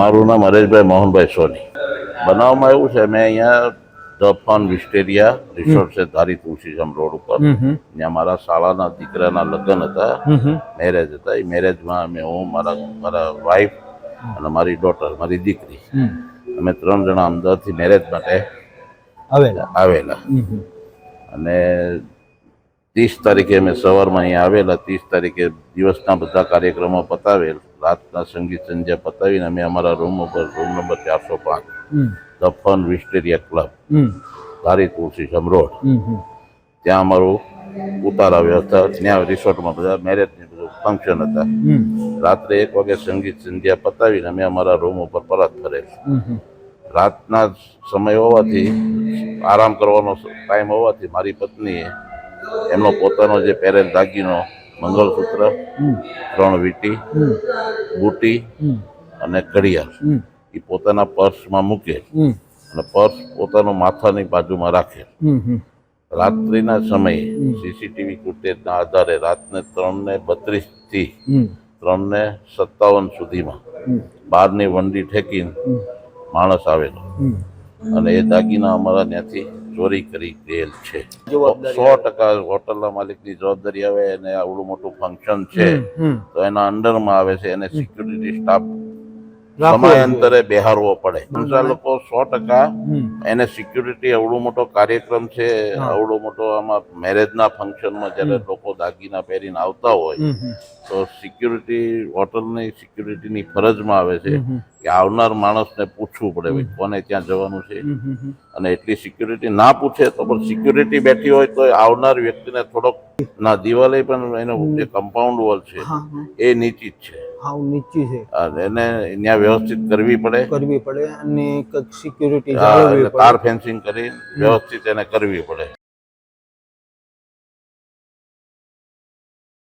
મારું નામ હરેશભાઈ મોહનભાઈ સોની. બનાવમાં એવું છે, મેં અહીંયા ધ ફન વિસ્ટેરિયા રિસોર્ટ છે ધારી તુલસીધામ રોડ ઉપર. ત્યાં મારા શાળાના દીકરાના લગ્ન હતા, મેરેજ હતા. એ મેરેજમાં હું મારા વાઈફ અને મારી ડોટર, મારી દીકરી, અમે 3 જણા અમદાવાદથી મેરેજ માટે આવેલા. અને 30 તારીખે અમે સવારમાં અહીંયા આવેલા. 30 તારીખે દિવસના બધા કાર્યક્રમો પતાવેલ, રાતના સંગીત સંધ્યા પતાવીને અમે અમારા room number 405 the Fun Wisteria Club Dhari Tulsidham road, ત્યાં અમારું ઉતારા વ્યવસ્થા, ત્યાં રિસોર્ટમાં બધા મેરેજની બધું ફંક્શન હતા. રાત્રે 1 વાગે સંગીત સંધ્યા પતાવીને અમે અમારા રૂમ ઉપર પરત ફરેલ. રાતના સમય હોવાથી, આરામ કરવાનો ટાઈમ હોવાથી, મારી પત્નીએ એમનો પોતાનો જે પહેરેલ દાગીનો, મંગળસૂત્ર, 3 વીંટી, બુટી અને ઘડિયાળ એ પોતાના પર્સમાં મૂકે અને પર્સ પોતાનો માથાની બાજુમાં રાખે. રાત્રિના સમયે સીસીટીવી ફૂટેજના આધારે રાતને 3:32 થી 3:57 સુધીમાં બહારની વંડી ઠેકીને માણસ આવેલો અને એ દાગીના અમારા ત્યાંથી ચોરી કરી ગયેલ છે. 100% હોટલના માલિકની જવાબદારી આવે. અને આવડું મોટું ફંક્શન છે તો એના અંડરમાં આવે છે, એને સિક્યુરિટી સ્ટાફ સમયાંતરે બેહારવો પડે. લોકો 100% એને સિક્યુરિટી, આવડો મોટો કાર્યક્રમ છે, આવડો મોટો આમાં મેરેજના ફંક્શનમાં જ્યારે લોકો દાગીના પહેરીને આવતા હોય તો સિક્યુરિટી, હોટલની સિક્યુરિટીની ફરજમાં આવે છે કે આવનાર માણસને પૂછવું પડે ભાઈ કોને ત્યાં જવાનું છે. અને એટલી સિક્યુરિટી ના પૂછે તો પણ સિક્યુરિટી બેઠી હોય તો આવનાર વ્યક્તિને થોડોક ના, દિવાલે પણ એનો જે કમ્પાઉન્ડ વોલ છે એ નીચી જ છે, એને ત્યાં વ્યવસ્થિત કરવી પડે અને સિક્યુરિટી તાર ફેન્સિંગ કરી વ્યવસ્થિત એને કરવી પડે.